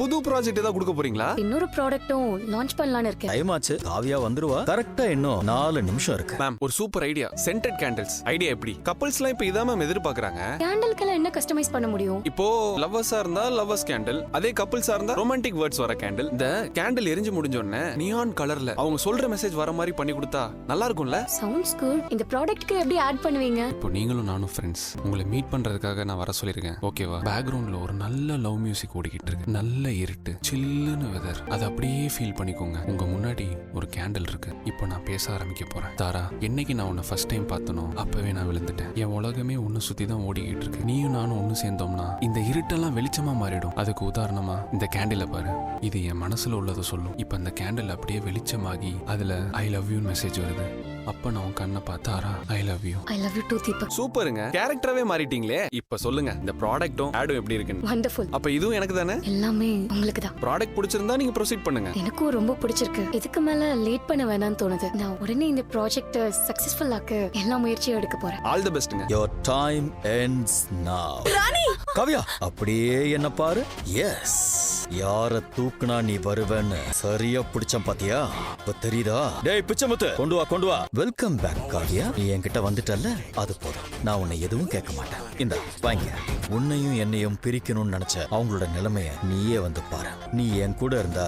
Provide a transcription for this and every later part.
புது ப்ராஜெக்ட் ஏதாவது கொடுக்க போறீங்களா? இன்னொரு ப்ராடக்ட்டும் லான்ச் பண்ணலாம்னு இருக்கேன். டைம் ஆச்சு, காவியா வந்துருவா. கரெக்டா இன்னும் 4 நிமிஷம் இருக்கு. மேம், ஒரு super idea. Scented candles idea எப்படி? கப்பல்ஸ்லாம் இப்போ இதான் மேம் எதிர்பார்க்கறாங்க. கேண்டில்க்கெல்லாம் என்ன கஸ்டமைஸ் பண்ண முடியும்? இப்போ லவ்வர்ஸா இருந்தா லவ்வர்ஸ் கேண்டில், அதே கப்பல்ஸா இருந்தா ரொமான்டிக் வேர்ட்ஸ் வர கேண்டில். இந்த கேண்டில் எரிஞ்சு முடிஞ்ச உடனே நியான் கலர்ல அவங்க சொல்ற மெசேஜ் வர மாதிரி பண்ணி கொடுத்தா நல்லா இருக்கும்ல? Sounds good. இந்த ப்ராடக்ட்க்கு எப்படி ஆட் பண்ணுவீங்க? இப்போ நீங்களும் நானும் ஃப்ரெண்ட்ஸ், உங்களை மீட் பண்றதுக்காக நான் வர சொல்லிருக்கேன். ஓகேவா? பேக்ரவுண்ட்ல ஒரு நல்ல லவ் மியூசிக் ஓடிக்கிட்டு இருக்கு. நல்ல இருட்டு, சில்லுன்னு வெதர். அதை அப்படியே ஃபீல் பண்ணிக்கோங்க. உங்க முன்னாடி ஒரு கேண்டில் இருக்கு. இப்போ நான் பேச ஆரம்பிக்க போறேன். தாரா, என்னைக்கு நான் உன்னை ஃபர்ஸ்ட் டைம் பார்த்தனோ அப்பவே நான் விழுந்துட்டேன். என் உலகமே ஒன்னு சுத்தி தான் ஓடிக்கிட்டு இருக்கு. நீயும் நானும் ஒன்னு சேர்ந்தோம்னா இந்த இருட்டெல்லாம் வெளிச்சமா மாறிடும். அதுக்கு உதாரணமா இந்த கேண்டில பாரு. இது என் மனசுல உள்ளதை சொல்லும். இப்ப அந்த கேண்டில் அப்படியே வெளிச்சமாகி அதுல ஐ லவ் யூ மெசேஜ் வருது. அப்ப நான் உன் கண்ணை பார்த்தாரா I love you. I love you too Deepak. சூப்பருங்க, கேரக்டராவே மாறிட்டீங்களே. இப்ப சொல்லுங்க, இந்த ப்ராடக்ட்டும் ஆடும் எப்படி இருக்குன்னு. வண்டர்ஃபுல். அப்ப இதுவும் எனக்கு தானே? எல்லாமே உங்களுக்கு தான். ப்ராடக்ட் பிடிச்சிருந்தா நீங்க ப்ரொசீட் பண்ணுங்க. எனக்கும் ரொம்ப பிடிச்சிருக்கு. இதுக்கு மேல லேட் பண்ண வேணாம்னு தோணுது. நான் உடனே இந்த ப்ராஜெக்ட் சக்சஸ்ஃபுல் ஆக்க எல்லா முயற்சியும் எடுக்க போறேன். ஆல் தி பெஸ்ட்ங்க. Your time ends now. Kavya, அப்படியே என்ன பாரு. எஸ், யார தூக்குனா நீ வருவேன்னு சரியா பிடிச்சம் பாத்தியா? இப்ப தெரியுதா? டேய் பிச்சமுத்து, கொண்டு வா. Welcome back Kavya. நீ என்கிட்ட வந்துட்டல்ல, அது போதும். நான் உன்னை எதுவும் கேட்க மாட்டேன். இந்த வாங்க. உன்னையும் என்னையும் பிரிக்கணும்னு நினைச்ச அவங்களோட நிலைமைய நீயே வந்து பாரு. நீ என் கூட இருந்தா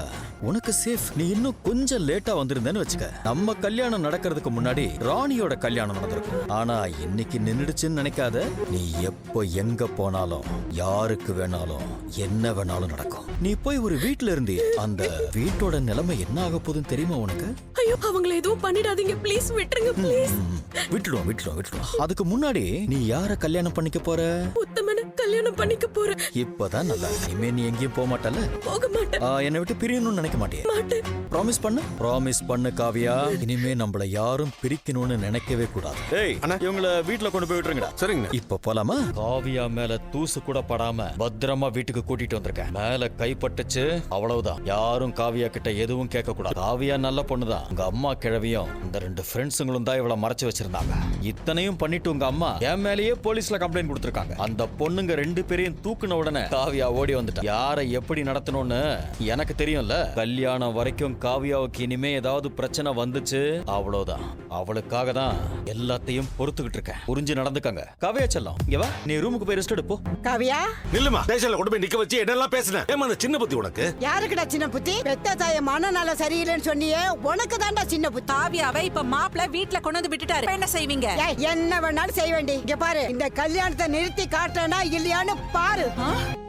உனக்கு சேஃப். நீ இன்னும் கொஞ்சம் லேட்டா வந்திருந்தேன்னு வச்சுக்க, நம்ம கல்யாணம் நடக்கிறதுக்கு முன்னாடி ராணியோட கல்யாணம் நடந்திருக்கும். ஆனா இன்னைக்கு நின்னுடுச்சுன்னு நினைக்காத. நீ எப்போ எங்க போனாலும் யாருக்கு வேணாலும் என்ன வேணாலும் நடக்கும். நீ போய் ஒரு வீட்டுல இருந்து அந்த வீட்டோட நிலைமை என்ன ஆக போகுதுன்னு தெரியுமா உனக்கு? ஐயோ, அவங்கள எதுவும் பண்ணிடாதீங்க ப்ளீஸ், விட்டுருங்க ப்ளீஸ். விட்டுடுவோம். அதுக்கு முன்னாடி நீ யார கல்யாணம் பண்ணிக்க போற? உத்தமனை கல்யாணம் பண்ணிக்க போறேன். இப்பதான் நல்லா. இனிமே நீ எங்கேயும் போக மாட்டல? போக மாட்டேன். என்னை விட்டு பிரியணும்னு நினைக்க மாட்டேன். ப்ராமிஸ் பண்ணு காவியா. இனிமே நம்மள யாரும் பிரிக்கணும்னு நினைக்கவே கூடாது. ஏய், இவங்கள வீட்டுல கொண்டு போய் விட்டுருங்கடா. சரிங்க. இப்ப போலாமா? காவியா மேல தூசு கூட படாம பத்திரமா வீட்டுக்கு கூட்டிட்டு வந்திருக்கேன். மேல கைப்பட்டுச்சு அவ்வளவுதான். யாரும் காவியா கிட்ட எதுவும் கேட்க கூடாது. காவியா நல்ல பொண்ணுதான். உங்க அம்மா கிழவியும் இந்த 2 ஃப்ரெண்ட்ஸுங்களும் தான் இவள மறைச்சு வச்சிருந்தாங்க. இத்தனையும் பண்ணிட்டு உங்க அம்மா என் மேலேயே போலீஸ்ல கம்ப்ளைண்ட் கொடுத்திருக்காங்க. அந்த பொண்ணுங்க 2 பேரையும் தூக்குன உடனே காவியா ஓடி வந்துட்டா. யாரை எப்படி நடத்தணும்னு எனக்கு தெரியும்ல. கல்யாணம் வரைக்கும் காவியாவுக்கு இனிமே ஏதாவது பிரச்சனை வந்துச்சு அவ்வளவுதான். அவளுக்காக தான் எல்லாத்தையும் பொறுத்துக்கிட்டு இருக்கேன். புரிஞ்சு நடந்துக்கங்க. காவியா செல்லம், இங்க வா. நீ ரூமுக்கு போய் ரெஸ்ட் எடுப்போ. காவியா, நில்லுமா. ஸ்டேஷன்ல கொண்டு போய் நிக்க வச்சு என்னெல்லாம் பேசுன? ஏமா அந்த சின்ன புத்தி உனக்கு? யாருக்குடா சின்ன புத்தி? பெத்த தாய மனநல சரியில்லைன்னு சொன்னியே, உனக்கு தான்டா சின்ன புத்தி. காவியாவை இப்ப மாப்பிள்ள வீட்ல கொண்டு வந்து விட்டுட்டாரு. என்ன செய்வீங்க? ஏய், என்ன வேணாலும் செய்ய வேண்டி. இங்க பாரு, இந்த கல்யாணத்தை நிறுத்தி காட்டனா இல்லையான்னு பாரு.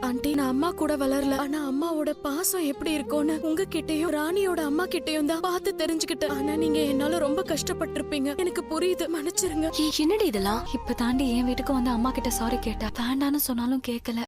ஆண்டி, நான் அம்மா கூட வளரல. ஆனா அம்மாவோட பாசம் எப்படி இருக்கும்னு உங்ககிட்டயும் ராணியோட அம்மா கிட்டயும் தான் பார்த்து தெரிஞ்சுக்கிட்டேன். ஆனா நீங்க என்னால ரொம்ப கஷ்டப்பட்டிருப்பீங்க. எனக்கு புரியுது, மன்னிச்சிருங்க. என்னடி இதெல்லாம்? இப்ப தாண்டி என் வீட்டுக்கு வந்து அம்மா கிட்ட சாரி கேட்டா. வேண்டான்னு சொன்னாலும் கேட்கல.